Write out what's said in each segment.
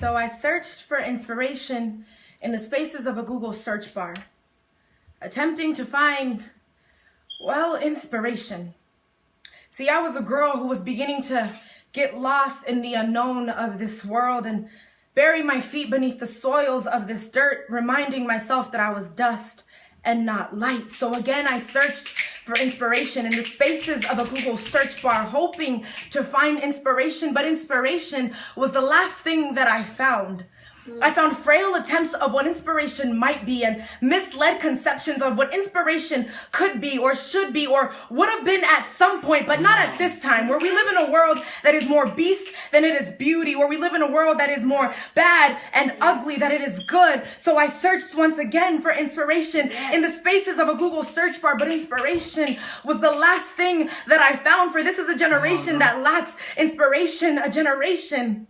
So I searched for inspiration in the spaces of a Google search bar, attempting to find, well, inspiration. See, I was a girl who was beginning to get lost in the unknown of this world and bury my feet beneath the soils of this dirt, reminding myself that I was dust and not light. So again, I searched for inspiration in the spaces of a Google search bar, hoping to find inspiration, but inspiration was the last thing that I found. I found frail attempts of what inspiration might be and misled conceptions of what inspiration could be or should be or would have been at some point, but not at this time, where we live in a world that is more beast than it is beauty, where we live in a world that is more bad and ugly than it is good. So I searched once again for inspiration in the spaces of a Google search bar, but inspiration was the last thing that I found, for this is a generation that lacks inspiration, a generation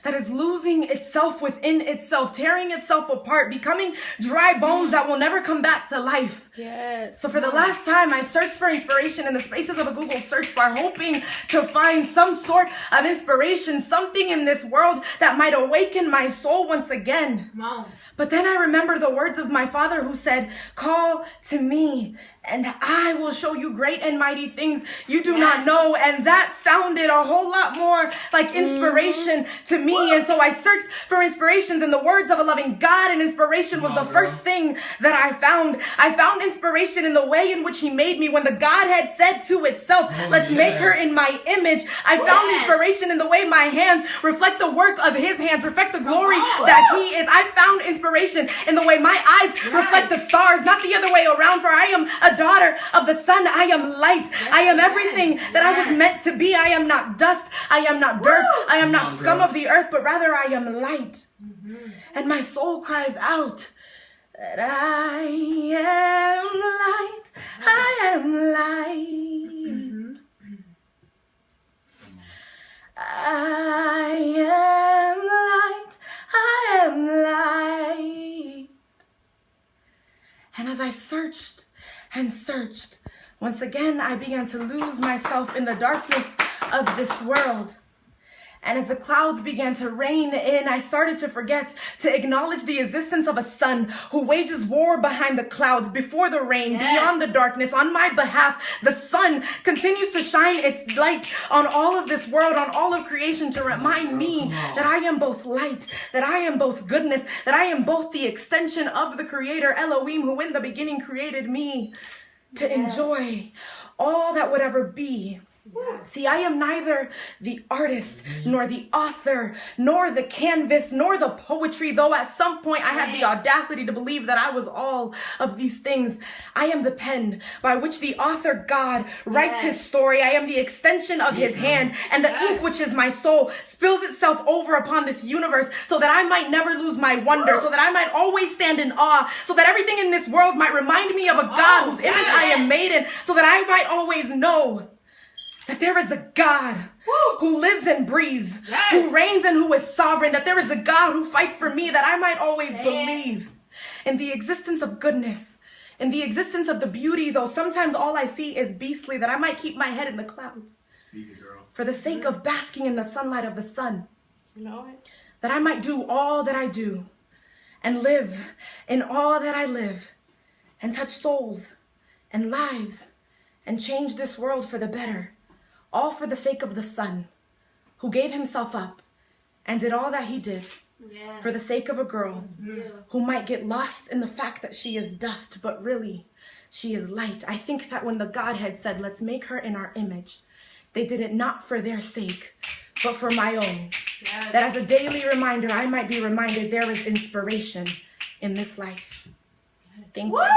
that is losing itself within itself, tearing itself apart, becoming dry bones that will never come back to life. Yes. So for the last time, I searched for inspiration in the spaces of a Google search bar, hoping to find some sort of inspiration, something in this world that might awaken my soul once again. Mom. But then I remember the words of my father who said, "Call to me, and I will show you great and mighty things you do not know." And that sounded a whole lot more like inspiration to me. And so I searched for inspirations in the words of a loving God, and inspiration was the first thing that I found. I found inspiration in the way in which he made me. When the Godhead said to itself, "Let's make her in my image," I found inspiration in the way my hands reflect the work of his hands, reflect the glory that he is. I found inspiration in the way my eyes reflect the stars, not the other way around, for I am a daughter of the sun. I am light. I am everything that I was meant to be. I am not dust. I am not dirt. I am not scum of the earth, but rather I am light. And my soul cries out that I am light. I am light. I am light. I am light. And as I searched and searched, once again I began to lose myself in the darkness of this world. And as the clouds began to rain in, I started to forget to acknowledge the existence of a sun who wages war behind the clouds, before the rain, beyond the darkness. On my behalf, the sun continues to shine its light on all of this world, on all of creation, to remind me that I am both light, that I am both goodness, that I am both the extension of the Creator, Elohim, who in the beginning created me to enjoy all that would ever be. See, I am neither the artist, nor the author, nor the canvas, nor the poetry, though at some point I had the audacity to believe that I was all of these things. I am the pen by which the author God writes his story. I am the extension of his hand, and the ink, which is my soul, spills itself over upon this universe so that I might never lose my wonder, so that I might always stand in awe, so that everything in this world might remind me of a God whose image I am made in, so that I might always know that there is a God who lives and breathes, who reigns and who is sovereign, that there is a God who fights for me, that I might always believe in the existence of goodness, in the existence of the beauty, though sometimes all I see is beastly, that I might keep my head in the clouds for the sake of basking in the sunlight of the sun, that I might do all that I do and live in all that I live and touch souls and lives and change this world for the better. All for the sake of the Son, who gave himself up and did all that he did for the sake of a girl who might get lost in the fact that she is dust, but really she is light. I think that when the Godhead said, "Let's make her in our image," they did it not for their sake, but for my own. That as a daily reminder, I might be reminded there is inspiration in this life. Thank you.